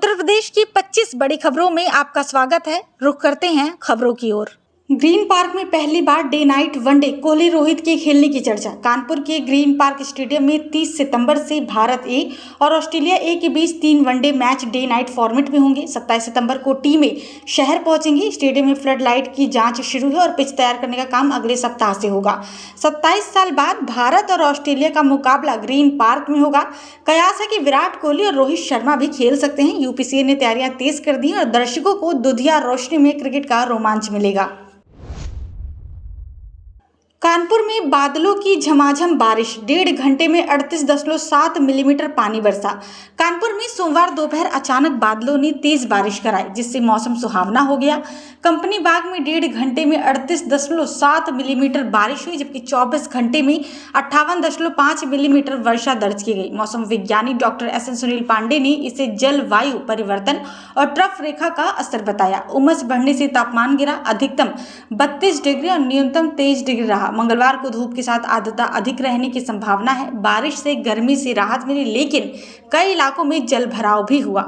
उत्तर प्रदेश की 25 बड़ी खबरों में आपका स्वागत है। रुख करते हैं खबरों की ओर। ग्रीन पार्क में पहली बार day night one day, Kohli Rohit के खेलने की चर्चा। कानपुर के ग्रीन पार्क स्टेडियम में 30 सितंबर से भारत ए और ऑस्ट्रेलिया ए के बीच 3 one day match day night format में होंगे। 27 सितंबर को टीमें शहर पहुंचेंगी। स्टेडियम में फ्लड लाइट की जांच शुरू है और पिच तैयार करने का काम अगले सप्ताह से होगा। 27 साल बाद भारत और ऑस्ट्रेलिया का मुकाबला ग्रीन पार्क में होगा। कयास है कि विराट कोहली और रोहित शर्मा भी खेल सकते हैं। यूपीसीए ने तैयारियां तेज कर दी और दर्शकों को दुधिया रोशनी में क्रिकेट का रोमांच मिलेगा। कानपुर में बादलों की झमाझम बारिश, 1.5 घंटे में 38.7 मिलीमीटर पानी बरसा। कानपुर में सोमवार दोपहर अचानक बादलों ने तेज बारिश कराई, जिससे मौसम सुहावना हो गया। कंपनी बाग में 1.5 घंटे में 38.7 मिलीमीटर बारिश हुई, जबकि 24 घंटे में 58.5 मिलीमीटर वर्षा दर्ज की गई। मौसम विज्ञानी डॉक्टर SN सुनील पांडे ने इसे जलवायु परिवर्तन और ट्रफ रेखा का असर बताया। उमस बढ़ने से तापमान गिरा, अधिकतम 32 डिग्री और न्यूनतम 23 डिग्री रहा। मंगलवार को धूप के साथ आर्द्रता अधिक रहने की संभावना है। बारिश से गर्मी से राहत मिली, लेकिन कई इलाकों में जलभराव भी हुआ।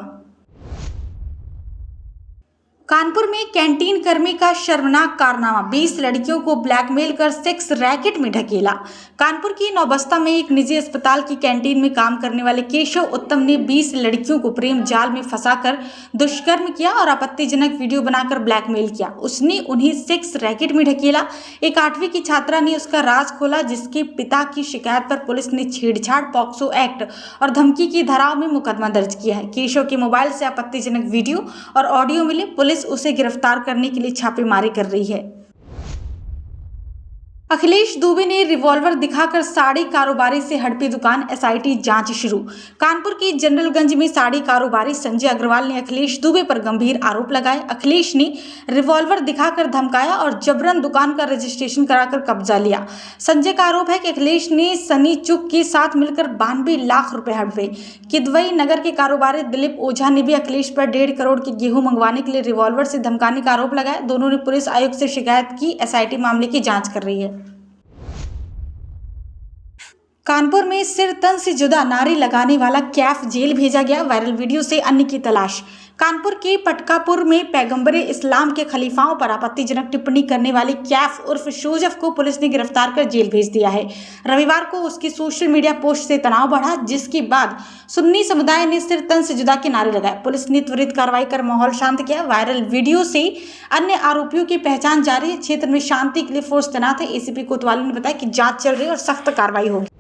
कानपुर में कैंटीन कर्मी का शर्मनाक कारनामा, 20 लड़कियों को ब्लैकमेल कर सेक्स रैकेट में ढकेला। कानपुर की नौबस्ता में एक निजी अस्पताल की कैंटीन में काम करने वाले केशव उत्तम ने 20 लड़कियों को प्रेम जाल में फंसाकर दुष्कर्म किया और आपत्तिजनक वीडियो बनाकर ब्लैकमेल किया। उसने उन्हें सेक्स रैकेट में ढकेला। एक 8वीं की छात्रा ने उसका राज खोला, जिसके पिता की शिकायत पर पुलिस ने छेड़छाड़, पॉक्सो एक्ट और धमकी की धाराओं में मुकदमा दर्ज किया है। केशव के मोबाइल से आपत्तिजनक वीडियो और ऑडियो मिले। पुलिस उसे गिरफ्तार करने के लिए छापेमारी कर रही है। अखिलेश दुबे ने रिवॉल्वर दिखाकर साड़ी कारोबारी से हड़पी दुकान, SIT जांच शुरू। कानपुर की जनरलगंज में साड़ी कारोबारी संजय अग्रवाल ने अखिलेश दुबे पर गंभीर आरोप लगाए। अखिलेश ने रिवॉल्वर दिखाकर धमकाया और जबरन दुकान का रजिस्ट्रेशन कराकर कब्जा लिया। संजय का आरोप है कि अखिलेश ने सनी चुक के साथ मिलकर 92 लाख रुपए हड़पे। किदवई नगर के कारोबारी दिलीप ओझा ने भी अखिलेश पर 1.5 करोड़ की गेहूं मंगवाने के लिए रिवॉल्वर से धमकाने का आरोप लगाया। दोनों ने पुलिस आयुक्त से शिकायत की। SIT मामले की जांच कर रही है। कानपुर में सिर तन से जुदा नारे लगाने वाला कैफ जेल भेजा गया, वायरल वीडियो से अन्य की तलाश। कानपुर के पटकापुर में पैगंबरे इस्लाम के खलीफाओं पर आपत्तिजनक टिप्पणी करने वाले कैफ उर्फ शोजफ को पुलिस ने गिरफ्तार कर जेल भेज दिया है। रविवार को उसकी सोशल मीडिया पोस्ट से तनाव बढ़ा, जिसके बाद सुन्नी समुदाय ने सिर तन से जुदा के नारे लगाए। पुलिस ने त्वरित कार्रवाई कर माहौल शांत किया। वायरल वीडियो से अन्य आरोपियों की पहचान जारी है। क्षेत्र में शांति के लिए फोर्स तैनात है। ACP कोतवाली ने बताया कि जांच चल रही है और सख्त कार्रवाई होगी।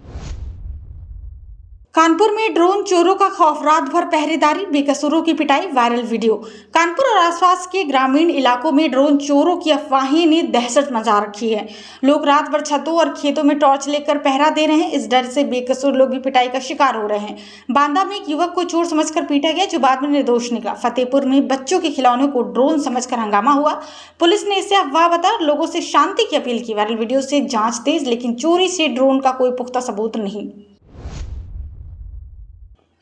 कानपुर में ड्रोन चोरों का खौफ, रात भर पहरेदारी, बेकसूरों की पिटाई, वायरल वीडियो। कानपुर और आसपास के ग्रामीण इलाकों में ड्रोन चोरों की अफवाहें ने दहशत मचा रखी है। लोग रात भर छतों और खेतों में टॉर्च लेकर पहरा दे रहे हैं। इस डर से बेकसूर लोग भी पिटाई का शिकार हो रहे हैं। बांदा में एक युवक को चोर समझकर पीटा गया, जो बाद में निर्दोष निकला। फतेहपुर में बच्चों के खिलौनों को ड्रोन समझकर हंगामा हुआ। पुलिस ने इसे अफवाह बताया, लोगों से शांति की अपील की। वायरल वीडियो से जांच तेज, लेकिन चोरी से ड्रोन का कोई पुख्ता सबूत नहीं।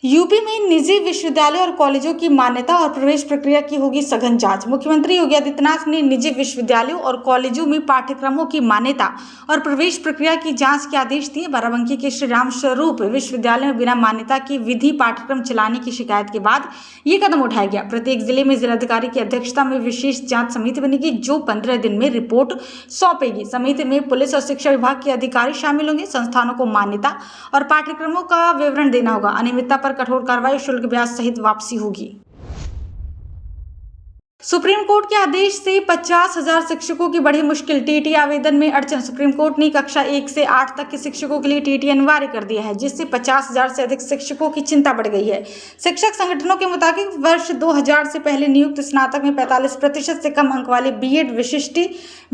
यूपी में निजी विश्वविद्यालयों और कॉलेजों की मान्यता और प्रवेश प्रक्रिया की होगी सघन जांच। मुख्यमंत्री योगी आदित्यनाथ ने निजी विश्वविद्यालयों और कॉलेजों में पाठ्यक्रमों की मान्यता और प्रवेश प्रक्रिया की जांच के आदेश दिए। बाराबंकी के श्री राम स्वरूप विश्वविद्यालय में बिना मान्यता के विधि पाठ्यक्रम चलाने की शिकायत के बाद ये कदम उठाया गया। प्रत्येक जिले में जिलाधिकारी की अध्यक्षता में विशेष जाँच समिति बनेगी, जो 15 दिन में रिपोर्ट सौंपेगी। समिति में पुलिस और शिक्षा विभाग के अधिकारी शामिल होंगे। संस्थानों को मान्यता और पाठ्यक्रमों का विवरण देना होगा। अनियमितता पर कठोर कार्रवाई, शुल्क ब्याज सहित वापसी होगी। सुप्रीम कोर्ट के आदेश से 50,000 शिक्षकों की बड़ी मुश्किल, TT आवेदन में अड़चन। सुप्रीम कोर्ट ने कक्षा 1 से 8 तक के शिक्षकों के लिए TT अनिवार्य कर दिया है, जिससे 50,000 से अधिक शिक्षकों की चिंता बढ़ गई है। शिक्षक संगठनों के मुताबिक वर्ष 2000 से पहले नियुक्त स्नातक में 45% से कम अंक वाले BEd विशिष्ट,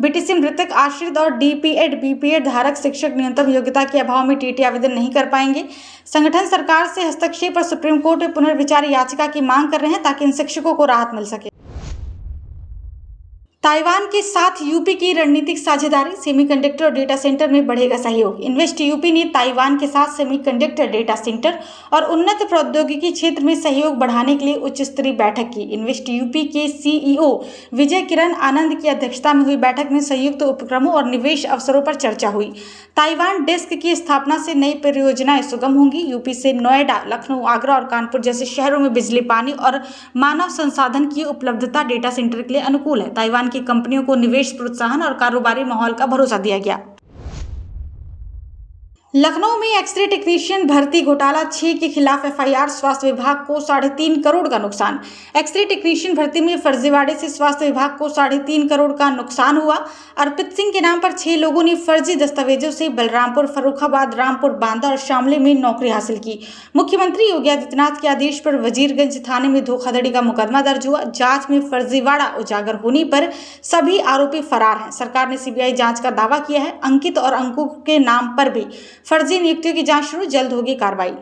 BTC मृतक आश्रित और DPEd BPEd धारक शिक्षक न्यूनतम योग्यता के अभाव में TT आवेदन नहीं कर पाएंगे। संगठन सरकार से हस्तक्षेप और सुप्रीम कोर्ट में पुनर्विचार याचिका की मांग कर रहे हैं, ताकि इन शिक्षकों को राहत मिल सके। ताइवान के साथ यूपी की रणनीतिक साझेदारी, सेमीकंडक्टर और डेटा सेंटर में बढ़ेगा सहयोग। इन्वेस्ट यूपी ने ताइवान के साथ सेमीकंडक्टर, डेटा सेंटर और उन्नत प्रौद्योगिकी क्षेत्र में सहयोग बढ़ाने के लिए उच्च स्तरीय बैठक की। इन्वेस्ट यूपी के सीईओ विजय किरण आनंद की अध्यक्षता में हुई बैठक में संयुक्त उपक्रमों और निवेश अवसरों पर चर्चा हुई। ताइवान डेस्क की स्थापना से नई परियोजनाएं सुगम होंगी। यूपी से नोएडा, लखनऊ, आगरा और कानपुर जैसे शहरों में बिजली, पानी और मानव संसाधन की उपलब्धता डेटा सेंटर के लिए अनुकूल है। ताइवान की कंपनियों को निवेश प्रोत्साहन और कारोबारी माहौल का भरोसा दिया गया। लखनऊ में एक्सरे टेक्नीशियन भर्ती घोटाला 6 के खिलाफ एफआईआर, स्वास्थ्य विभाग को 3.5 करोड़ का नुकसान। एक्सरे टेक्नीशियन भर्ती में फर्जीवाड़े से स्वास्थ्य विभाग को 3.5 करोड़ का नुकसान हुआ। अर्पित सिंह के नाम पर 6 लोगों ने फर्जी दस्तावेजों से बलरामपुर, फर्रुखाबाद, रामपुर, बांदा और शामली में नौकरी हासिल की। मुख्यमंत्री योगी आदित्यनाथ के आदेश पर वजीरगंज थाने में धोखाधड़ी का मुकदमा दर्ज हुआ। जांच में फर्जीवाड़ा उजागर होने पर सभी आरोपी फरार हैं। सरकार ने सीबीआई जांच का दावा किया है। अंकित और अंकु के नाम पर भी फर्जी नियुक्तियों की जांच शुरू, जल्द होगी कार्रवाई।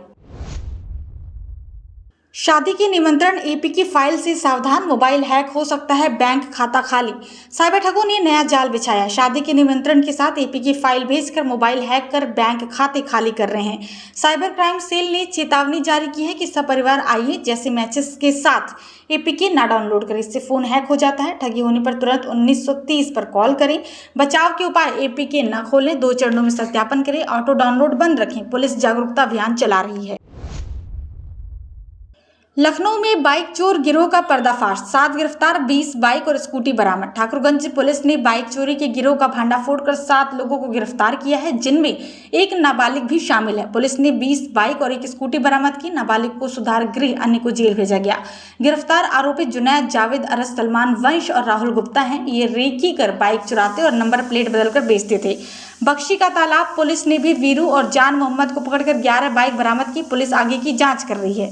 शादी के निमंत्रण, एपी की फाइल से सावधान, मोबाइल हैक हो सकता है बैंक खाता खाली। साइबर ठगों ने नया जाल बिछाया। शादी के निमंत्रण के साथ एपी की फाइल भेजकर मोबाइल हैक कर बैंक खाते खाली कर रहे हैं। साइबर क्राइम सेल ने चेतावनी जारी की है कि सपरिवार आइए जैसे मैसेज के साथ एपीके ना डाउनलोड करें, इससे फोन हैक हो जाता है। ठगी होने पर तुरंत 1930 पर कॉल करें। बचाव के उपाय, एपीके न खोलें, 2 चरणों में सत्यापन करें, ऑटो डाउनलोड बंद रखें। पुलिस जागरूकता अभियान चला रही है। लखनऊ में बाइक चोर गिरोह का पर्दाफाश, 7 गिरफ्तार, 20 बाइक और स्कूटी बरामद। ठाकुरगंज पुलिस ने बाइक चोरी के गिरोह का भांडाफोड़ कर 7 लोगों को गिरफ्तार किया है, जिनमें एक नाबालिग भी शामिल है। पुलिस ने 20 बाइक और 1 स्कूटी बरामद की। नाबालिग को सुधार गृह, अन्य को जेल भेजा गया। गिरफ्तार आरोपी जुनैद, जावेद, अरस, सलमान वंश और राहुल गुप्ता हैं। ये रेकी कर बाइक चुराते और नंबर प्लेट बदलकर बेचते थे। बख्शी का तालाब पुलिस ने भी वीरू और जान मोहम्मद को पकड़कर 11 बाइक बरामद की। पुलिस आगे की जाँच कर रही है।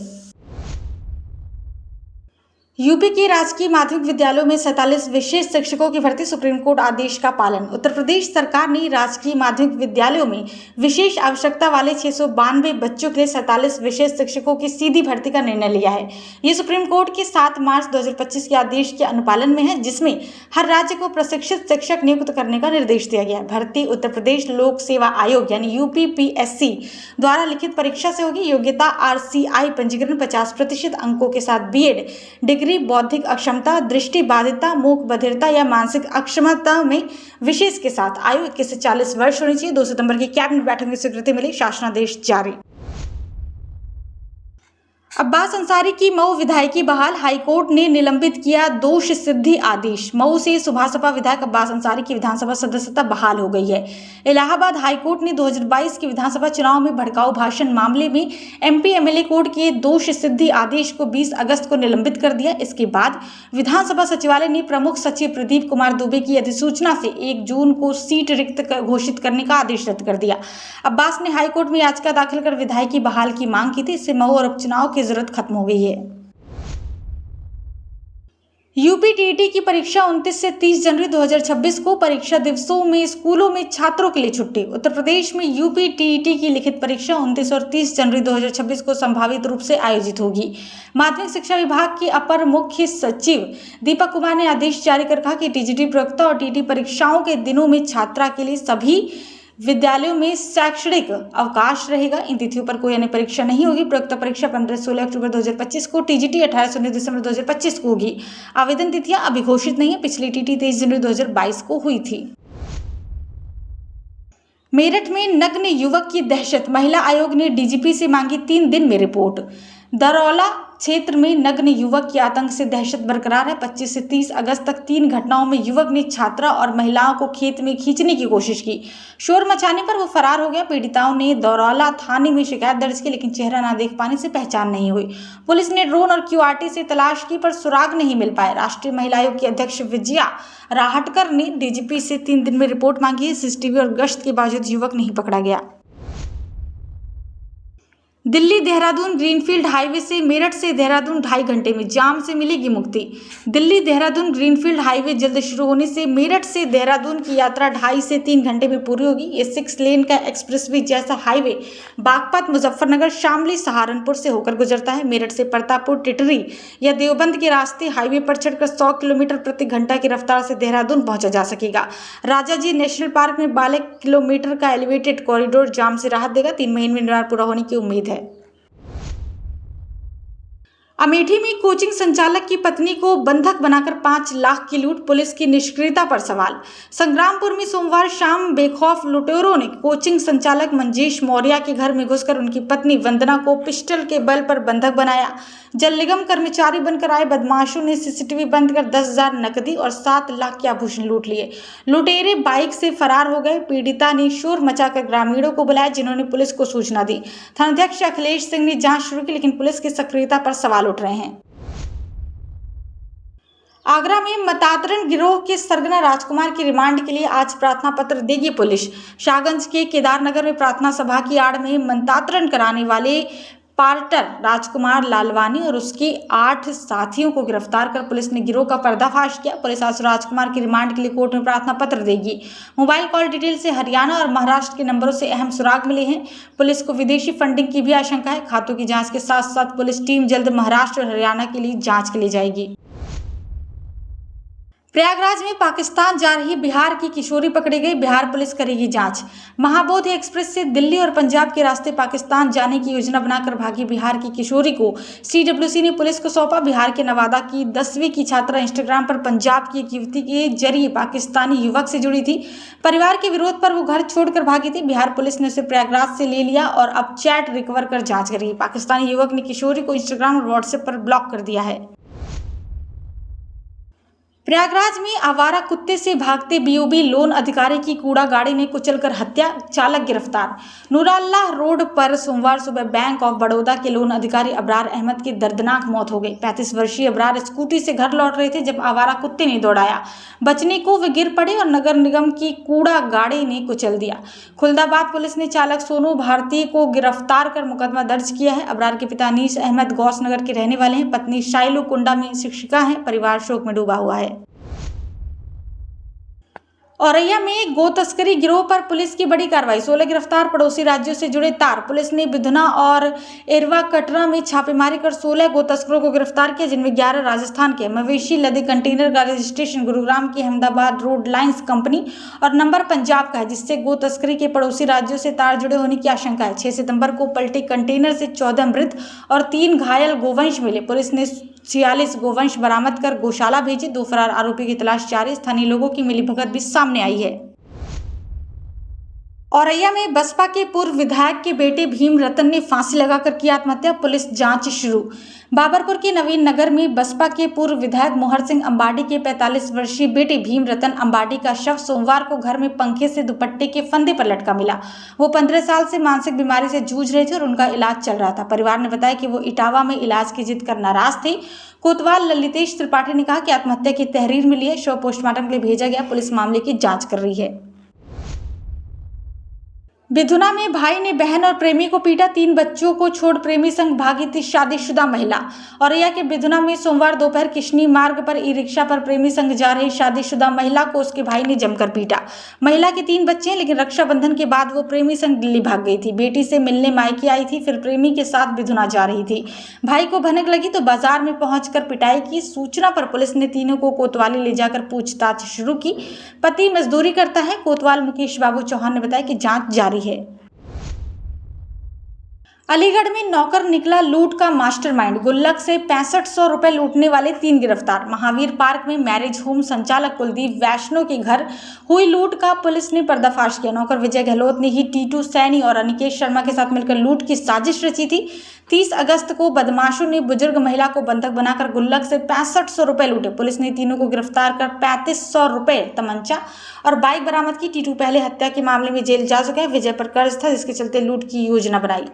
यूपी के राजकीय माध्यमिक विद्यालयों में 47 विशेष शिक्षकों की भर्ती, सुप्रीम कोर्ट आदेश का पालन। उत्तर प्रदेश सरकार ने राजकीय माध्यमिक विद्यालयों में विशेष आवश्यकता वाले 692 बच्चों के लिए 47 विशेष शिक्षकों की सीधी भर्ती का निर्णय लिया है। ये सुप्रीम कोर्ट के 7 मार्च 2025 के आदेश के अनुपालन में है, जिसमें हर राज्य को प्रशिक्षित शिक्षक नियुक्त करने का निर्देश दिया गया है। भर्ती उत्तर प्रदेश लोक सेवा आयोग यानी यूपीपीएससी द्वारा लिखित परीक्षा से होगी। योग्यता RCI पंजीकरण, 50% अंकों के साथ बीएड डिग्री, बौद्धिक अक्षमता, दृष्टि बाधिता, मूक बधिरता या मानसिक अक्षमता में विशेष के साथ आयु 21 से 40 वर्ष होनी चाहिए। 2 सितंबर की कैबिनेट बैठक में स्वीकृति मिली, शासनादेश जारी। अब्बास अंसारी की मऊ विधायकी बहाल, हाईकोर्ट ने निलंबित किया दोष सिद्धि आदेश। मऊ से सुभासपा विधायक अब्बास अंसारी की विधानसभा सदस्यता बहाल हो गई है। इलाहाबाद हाईकोर्ट ने 2022 के विधानसभा चुनाव में भड़काऊ भाषण मामले में MP MLA कोर्ट के दोष सिद्धि आदेश को 20 अगस्त को निलंबित कर दिया। इसके बाद विधानसभा सचिवालय ने प्रमुख सचिव प्रदीप कुमार दुबे की अधिसूचना से 1 जून को सीट रिक्त घोषित करने का आदेश रद्द कर दिया। अब्बास ने हाईकोर्ट में याचिका दाखिल कर विधायकी बहाल की मांग की थी। इससे मऊ और उपचुनाव की जरूरत खत्म हो गई है। यूपी टीईटी की परीक्षा 29 से 30 जनवरी 2026 को। परीक्षा दिवसों में स्कूलों में छात्रों के लिए छुट्टी। उत्तर प्रदेश में यूपी टीईटी की लिखित परीक्षा 29 और 30 जनवरी 2026 को संभावित रूप से आयोजित होगी। माध्यमिक शिक्षा विभाग के अपर मुख्य सचिव दीपक कुमार ने आदेश जारी कर कहा कि टीजीटी प्रयोक्ता और टीटी परीक्षाओं के दिनों में छात्रा के लिए सभी विद्यालयों में शैक्षणिक अवकाश रहेगा। इन तिथियों पर कोई अन्य परीक्षा नहीं होगी। प्रयोक्ता परीक्षा 15-16 अक्टूबर 2025 को, टीजीटी 18-19 दिसंबर 2025 को होगी। आवेदन तिथियां अभी घोषित नहीं है। पिछली टीटी 23 जनवरी 2022 को हुई थी। मेरठ में नग्न युवक की दहशत, महिला आयोग ने डीजीपी से मांगी 3 दिन में रिपोर्ट। दरौला क्षेत्र में नग्न युवक के आतंक से दहशत बरकरार है। 25 से 30 अगस्त तक 3 घटनाओं में युवक ने छात्रा और महिलाओं को खेत में खींचने की कोशिश की। शोर मचाने पर वो फरार हो गया। पीड़िताओं ने दरौला थाने में शिकायत दर्ज की, लेकिन चेहरा न देख पाने से पहचान नहीं हुई। पुलिस ने ड्रोन और QRT से तलाश की पर सुराग नहीं मिल पाए। राष्ट्रीय महिला आयोग की अध्यक्ष विजया राहटकर ने डीजीपी से 3 दिन में रिपोर्ट मांगी है। CCTV और गश्त के बावजूद युवक नहीं पकड़ा गया। दिल्ली देहरादून ग्रीनफील्ड हाईवे से मेरठ से देहरादून 2.5 घंटे में जाम से मिलेगी मुक्ति। दिल्ली देहरादून ग्रीनफील्ड हाईवे जल्द शुरू होने से मेरठ से देहरादून की यात्रा 2.5 से 3 घंटे में पूरी होगी। ये 6 लेन का एक्सप्रेसवे जैसा हाईवे बागपत, मुजफ्फरनगर, शामली, सहारनपुर से होकर गुजरता है। मेरठ से प्रतापपुर, टिटरी या देवबंद के रास्ते हाईवे पर चढ़कर 100 किलोमीटर प्रति घंटा की रफ्तार से देहरादून पहुंचा जा सकेगा। राजाजी नेशनल पार्क में 12 किलोमीटर का एलिवेटेड कॉरिडोर जाम से राहत देगा। 3 महीने में निर्माण पूरा होने की उम्मीद है। अमेठी में कोचिंग संचालक की पत्नी को बंधक बनाकर 5 लाख की लूट, पुलिस की निष्क्रियता पर सवाल। संग्रामपुर में सोमवार शाम बेखौफ लुटेरों ने कोचिंग संचालक मंजेश मौर्य के घर में घुसकर उनकी पत्नी वंदना को पिस्टल के बल पर बंधक बनाया। जल निगम कर्मचारी बनकर आए बदमाशों ने सीसीटीवी बंद कर 10,000 नकदी और 7 लाख के आभूषण लूट लिए। लुटेरे बाइक से फरार हो गए। पीड़िता ने शोर मचाकर ग्रामीणों को बुलाया, जिन्होंने पुलिस को सूचना दी। थानाध्यक्ष अखिलेश सिंह ने जांच शुरू की, लेकिन पुलिस की सक्रियता पर सवाल उठ रहे हैं। आगरा में मतांतरण गिरोह के सरगना राजकुमार की रिमांड के लिए आज प्रार्थना पत्र देगी पुलिस। शाहगंज के केदारनगर में प्रार्थना सभा की आड़ में मतांतरण कराने वाले पार्टर राजकुमार लालवानी और उसके 8 साथियों को गिरफ्तार कर पुलिस ने गिरोह का पर्दाफाश किया। पुलिस आज राजकुमार की रिमांड के लिए कोर्ट में प्रार्थना पत्र देगी। मोबाइल कॉल डिटेल से हरियाणा और महाराष्ट्र के नंबरों से अहम सुराग मिले हैं। पुलिस को विदेशी फंडिंग की भी आशंका है। खातों की जांच के साथ साथ पुलिस टीम जल्द महाराष्ट्र और हरियाणा के लिए जांच के लिए जाएगी। प्रयागराज में पाकिस्तान जा रही बिहार की किशोरी पकड़ी गई, बिहार पुलिस करेगी जांच। महाबोधि एक्सप्रेस से दिल्ली और पंजाब के रास्ते पाकिस्तान जाने की योजना बनाकर भागी बिहार की किशोरी को सीडब्ल्यूसी ने पुलिस को सौंपा। बिहार के नवादा की 10वीं की छात्रा इंस्टाग्राम पर पंजाब की एक युवती के जरिए पाकिस्तानी युवक से जुड़ी थी। परिवार के विरोध पर वो घर छोड़कर भागी थी। बिहार पुलिस ने उसे प्रयागराज से ले लिया और अब चैट रिकवर कर जांच करेगी। पाकिस्तानी युवक ने किशोरी को इंस्टाग्राम और व्हाट्सएप पर ब्लॉक कर दिया है। प्रयागराज में आवारा कुत्ते से भागते बीओबी लोन अधिकारी की कूड़ा गाड़ी ने कुचलकर हत्या, चालक गिरफ्तार। नूराल्लाह रोड पर सोमवार सुबह बैंक ऑफ बड़ौदा के लोन अधिकारी अबरार अहमद की दर्दनाक मौत हो गई। 35 वर्षीय अबरार स्कूटी से घर लौट रहे थे जब आवारा कुत्ते ने दौड़ाया। बचने को वे गिर पड़े और नगर निगम की कूड़ा गाड़ी ने कुचल दिया। खुलदाबाद पुलिस ने चालक सोनू भारती को गिरफ्तार कर मुकदमा दर्ज किया है। अबरार के पिता अनीस अहमद गौसनगर के रहने वाले हैं। पत्नी शाइलू कुंडा में शिक्षिका है। परिवार शोक में डूबा हुआ है। औरैया में गो तस्करी गिरोह पर पुलिस की बड़ी कार्रवाई, 16 गिरफ्तार, पड़ोसी राज्यों से जुड़े तार। पुलिस ने बिधुना और एरवा कटरा में छापेमारी कर 16 गो तस्करों को गिरफ्तार किया, जिनमें 11 राजस्थान के। मवेशी लदे कंटेनर का रजिस्ट्रेशन गुरुग्राम की अहमदाबाद रोड लाइंस कंपनी और नंबर पंजाब का है, जिससे गो तस्करी के पड़ोसी राज्यों से तार जुड़े होने की आशंका है। 6 सितंबर को पलटे कंटेनर से 14 मृत और 3 घायल गोवंश मिले। पुलिस ने 46 गोवंश बरामद कर गौशाला भेजे। 2 फरार आरोपी की तलाश जारी। स्थानीय लोगों की मिलीभगत भी सामने आई है। औरैया में बसपा के पूर्व विधायक के बेटे भीम रतन ने फांसी लगाकर की आत्महत्या, पुलिस जांच शुरू। बाबरपुर के नवीन नगर में बसपा के पूर्व विधायक मोहर सिंह अंबाडी के 45 वर्षीय बेटे भीम रतन अंबाडी का शव सोमवार को घर में पंखे से दुपट्टे के फंदे पर लटका मिला। वो 15 साल से मानसिक बीमारी से जूझ रहे थे और उनका इलाज चल रहा था। परिवार ने बताया कि वो इटावा में इलाज की जिद कर नाराज थे। कोतवाल ललितेश त्रिपाठी ने कहा कि आत्महत्या की तहरीर मिली है। शव पोस्टमार्टम के लिए भेजा गया। पुलिस मामले की जाँच कर रही है। बिधुना में भाई ने बहन और प्रेमी को पीटा, 3 बच्चों को छोड़ प्रेमी संग भागी थी शादीशुदा महिला। औरैया के बिधुना में सोमवार दोपहर किशनी मार्ग पर ई रिक्शा पर प्रेमी संग जा रही शादीशुदा महिला को उसके भाई ने जमकर पीटा। महिला के 3 बच्चे हैं, लेकिन रक्षाबंधन के बाद वो प्रेमी संग दिल्ली भाग गई थी। बेटी से मिलने मायके आई थी, फिर प्रेमी के साथ बिधुना जा रही थी। भाई को भनक लगी तो बाजार में पहुंचकर पिटाई की। सूचना पर पुलिस ने तीनों को कोतवाली ले जाकर पूछताछ शुरू की। पति मजदूरी करता है। कोतवाल मुकेश बाबू चौहान ने बताया कि जांच जारी है। अलीगढ़ में नौकर निकला लूट का मास्टरमाइंड, गुल्लक से 6500 रुपए लूटने वाले 3 गिरफ्तार। महावीर पार्क में मैरिज होम संचालक कुलदीप वैष्णो के घर हुई लूट का पुलिस ने पर्दाफाश किया। नौकर विजय गहलोत ने ही टीटू सैनी और अनिकेश शर्मा के साथ मिलकर लूट की साजिश रची थी। 30 अगस्त को बदमाशों ने बुजुर्ग महिला को बंधक बनाकर गुल्लक से 6500 रुपए लूटे। पुलिस ने तीनों को गिरफ्तार कर 3500 रुपए, तमंचा और बाइक बरामद की। टीटू पहले हत्या के मामले में जेल जा चुका है। विजय पर कर्ज था, जिसके चलते लूट की योजना बनाई।